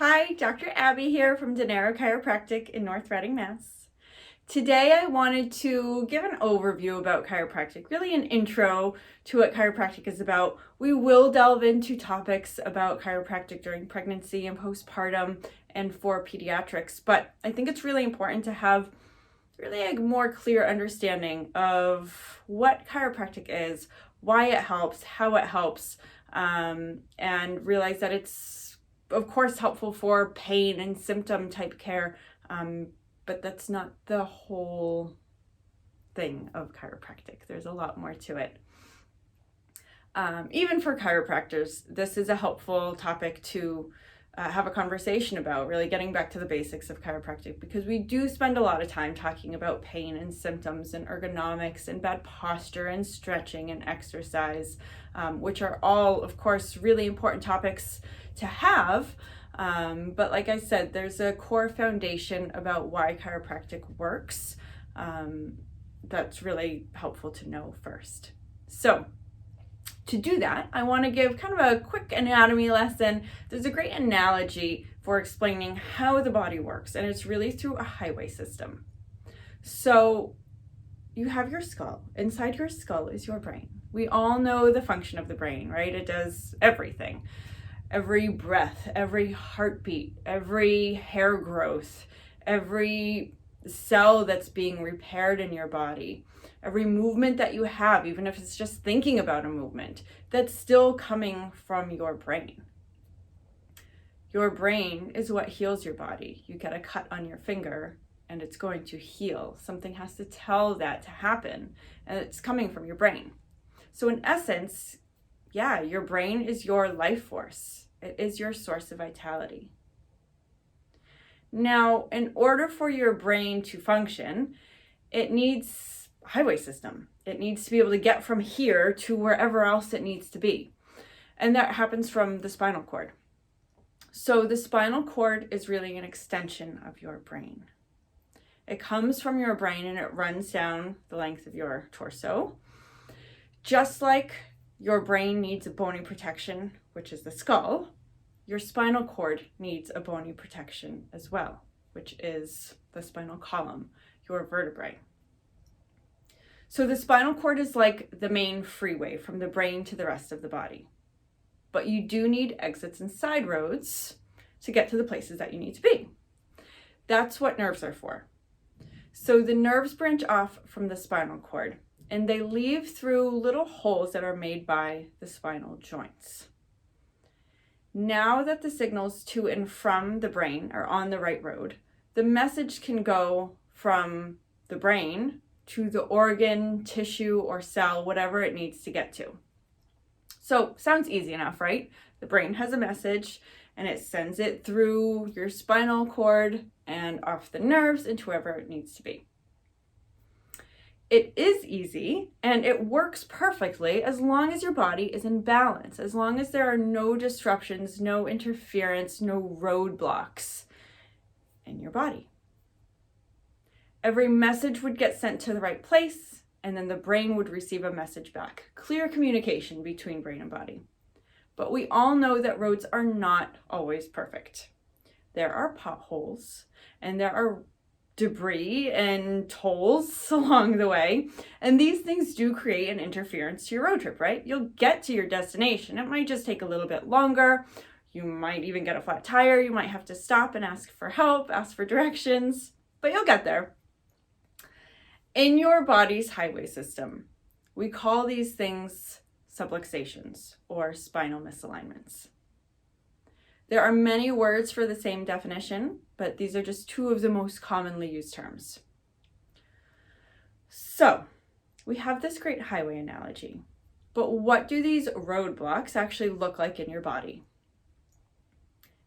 Hi, Dr. Abbey here from Denaro Chiropractic in North Reading, Mass. Today I wanted to give an overview about chiropractic, really an intro to what chiropractic is about. We will delve into topics about chiropractic during pregnancy and postpartum and for pediatrics, but I think it's really important to have really a more clear understanding of what chiropractic is, why it helps, how it helps, and realize that it's of course helpful for pain and symptom type care, but that's not the whole thing of chiropractic. There's a lot more to it. Even for chiropractors, this is a helpful topic to have a conversation about, really getting back to the basics of chiropractic, because we do spend a lot of time talking about pain and symptoms and ergonomics and bad posture and stretching and exercise, which are all, of course, really important topics to have. But like I said, there's a core foundation about why chiropractic works that's really helpful to know first. So to do that, I want to give kind of a quick anatomy lesson. There's a great analogy for explaining how the body works, and it's really through a highway system. So you have your skull. Inside your skull is your brain. We all know the function of the brain, right? It does everything. Every breath, every heartbeat, every hair growth, every cell that's being repaired in your body, every movement that you have, even if it's just thinking about a movement, that's still coming from your brain. Your brain is what heals your body. You get a cut on your finger and it's going to heal. Something has to tell that to happen, and it's coming from your brain. So in essence, yeah, your brain is your life force. It is your source of vitality. Now, in order for your brain to function, it needs a highway system. It needs to be able to get from here to wherever else it needs to be. And that happens from the spinal cord. So the spinal cord is really an extension of your brain. It comes from your brain and it runs down the length of your torso. Just like your brain needs a bony protection, which is the skull, your spinal cord needs a bony protection as well, which is the spinal column, your vertebrae. So the spinal cord is like the main freeway from the brain to the rest of the body. But you do need exits and side roads to get to the places that you need to be. That's what nerves are for. So the nerves branch off from the spinal cord, and they leave through little holes that are made by the spinal joints. Now that the signals to and from the brain are on the right road, the message can go from the brain to the organ, tissue, or cell, whatever it needs to get to. So sounds easy enough, right? The brain has a message and it sends it through your spinal cord and off the nerves into wherever it needs to be. It is easy and it works perfectly as long as your body is in balance, as long as there are no disruptions, no interference, no roadblocks in your body. Every message would get sent to the right place, and then the brain would receive a message back. Clear communication between brain and body. But we all know that roads are not always perfect. There are potholes and there are debris and tolls along the way. And these things do create an interference to your road trip, right? You'll get to your destination. It might just take a little bit longer. You might even get a flat tire. You might have to stop and ask for help, ask for directions, but you'll get there. In your body's highway system, we call these things subluxations or spinal misalignments. There are many words for the same definition, but these are just two of the most commonly used terms. So, we have this great highway analogy, but what do these roadblocks actually look like in your body?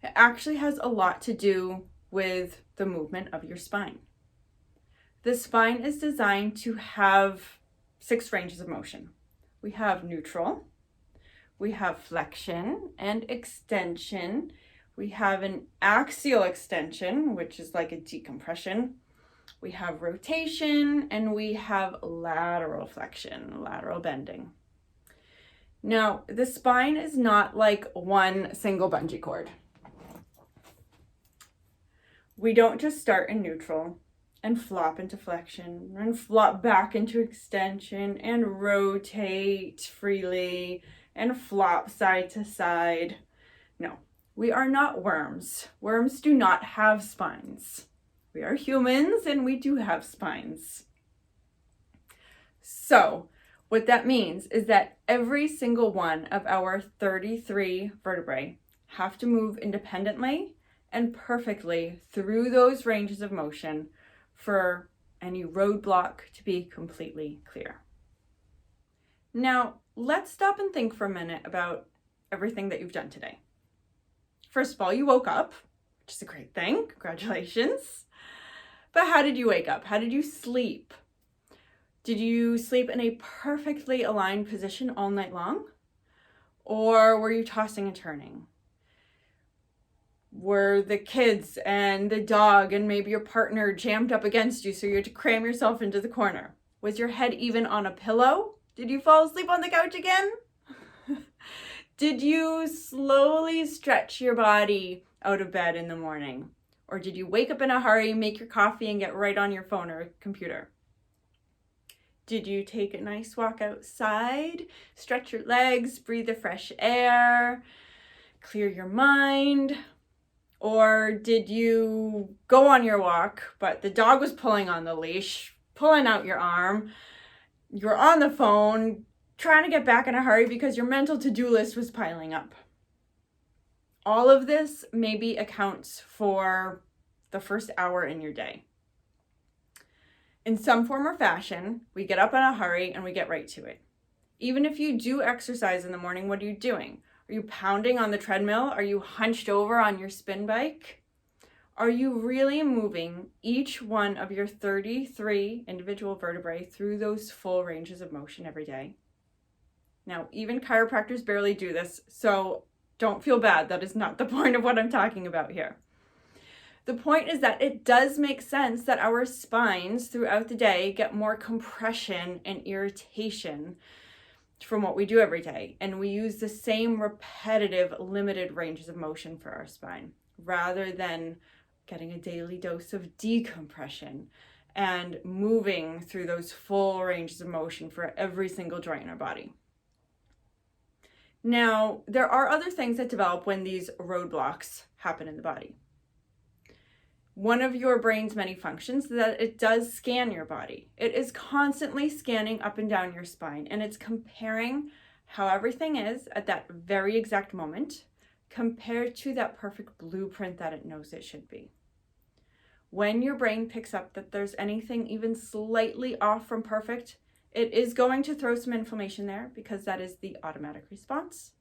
It actually has a lot to do with the movement of your spine. The spine is designed to have 6 ranges of motion. We have neutral, we have flexion and extension, we have an axial extension, which is like a decompression, we have rotation, and we have lateral flexion, lateral bending. Now, the spine is not like one single bungee cord. We don't just start in neutral and flop into flexion and flop back into extension and rotate freely and flop side to side. No, we are not worms. Worms do not have spines. We are humans and we do have spines. So what that means is that every single one of our 33 vertebrae have to move independently and perfectly through those ranges of motion for any roadblock to be completely clear. Now, let's stop and think for a minute about everything that you've done today. First of all, you woke up, which is a great thing. Congratulations. But how did you wake up? How did you sleep? Did you sleep in a perfectly aligned position all night long? Or were you tossing and turning? Were the kids and the dog and maybe your partner jammed up against you so you had to cram yourself into the corner? Was your head even on a pillow? Did you fall asleep on the couch again? Did you slowly stretch your body out of bed in the morning? Or did you wake up in a hurry, make your coffee, and get right on your phone or computer? Did you take a nice walk outside, stretch your legs, breathe the fresh air, clear your mind? Or did you go on your walk, but the dog was pulling on the leash, pulling out your arm, you're on the phone, trying to get back in a hurry because your mental to-do list was piling up? All of this maybe accounts for the first hour in your day. In some form or fashion, we get up in a hurry and we get right to it. Even if you do exercise in the morning, what are you doing? Are you pounding on the treadmill? Are you hunched over on your spin bike? Are you really moving each one of your 33 individual vertebrae through those full ranges of motion every day? Now, even chiropractors barely do this, so don't feel bad. That is not the point of what I'm talking about here. The point is that it does make sense that our spines throughout the day get more compression and irritation from what we do every day. And we use the same repetitive, limited ranges of motion for our spine, rather than getting a daily dose of decompression and moving through those full ranges of motion for every single joint in our body. Now, there are other things that develop when these roadblocks happen in the body. One of your brain's many functions is that it does scan your body. It is constantly scanning up and down your spine, and it's comparing how everything is at that very exact moment compared to that perfect blueprint that it knows it should be. When your brain picks up that there's anything even slightly off from perfect, it is going to throw some inflammation there because that is the automatic response.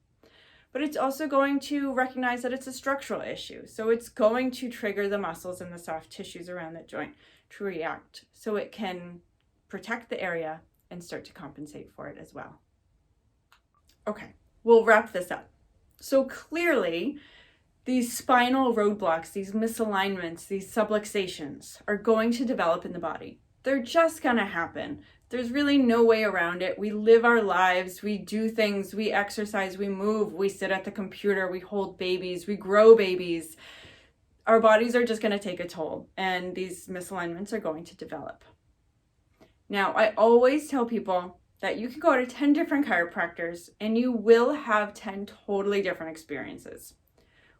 But it's also going to recognize that it's a structural issue. So it's going to trigger the muscles and the soft tissues around that joint to react so it can protect the area and start to compensate for it as well. Okay, we'll wrap this up. So clearly, these spinal roadblocks, these misalignments, these subluxations are going to develop in the body. They're just going to happen. There's really no way around it. We live our lives, we do things, we exercise, we move, we sit at the computer, we hold babies, we grow babies. Our bodies are just going to take a toll, and these misalignments are going to develop. Now, I always tell people that you can go to 10 different chiropractors and you will have 10 totally different experiences.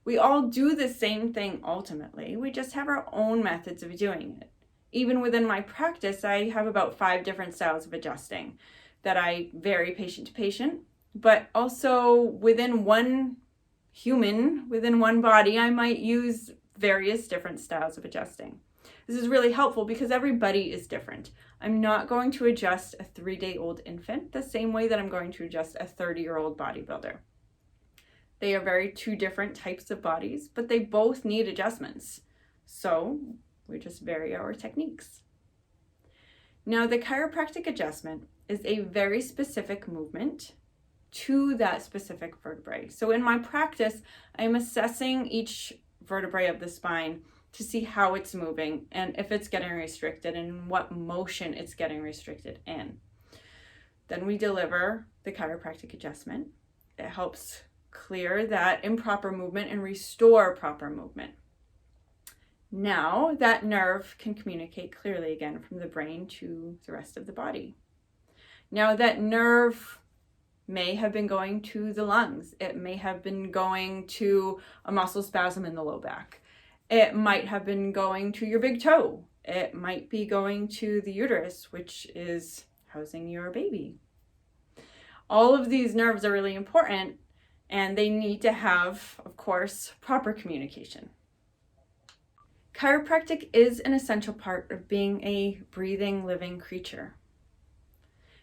We all do the same thing ultimately. We just have our own methods of doing it. Even within my practice, I have about 5 different styles of adjusting that I vary patient to patient, but also within one human, within one body, I might use various different styles of adjusting. This is really helpful because everybody is different. I'm not going to adjust a 3-day-old infant the same way that I'm going to adjust a 30-year-old bodybuilder. They are two different types of bodies, but they both need adjustments. So we just vary our techniques. Now, the chiropractic adjustment is a very specific movement to that specific vertebrae. So in my practice, I'm assessing each vertebrae of the spine to see how it's moving and if it's getting restricted and in what motion it's getting restricted in. Then we deliver the chiropractic adjustment. It helps clear that improper movement and restore proper movement. Now that nerve can communicate clearly again from the brain to the rest of the body. Now that nerve may have been going to the lungs. It may have been going to a muscle spasm in the low back. It might have been going to your big toe. It might be going to the uterus, which is housing your baby. All of these nerves are really important, and they need to have, of course, proper communication. Chiropractic is an essential part of being a breathing, living creature.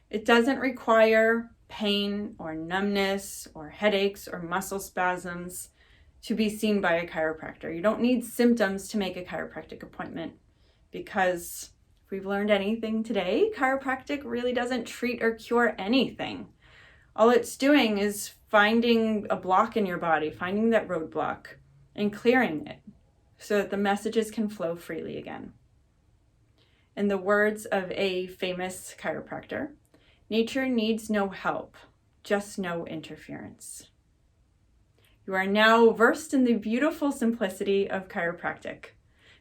It doesn't require pain or numbness or headaches or muscle spasms to be seen by a chiropractor. You don't need symptoms to make a chiropractic appointment, because if we've learned anything today, chiropractic really doesn't treat or cure anything. All it's doing is finding a block in your body, finding that roadblock and clearing it so that the messages can flow freely again. In the words of a famous chiropractor, nature needs no help, just no interference. You are now versed in the beautiful simplicity of chiropractic.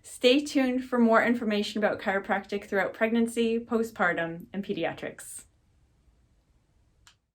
Stay tuned for more information about chiropractic throughout pregnancy, postpartum, and pediatrics.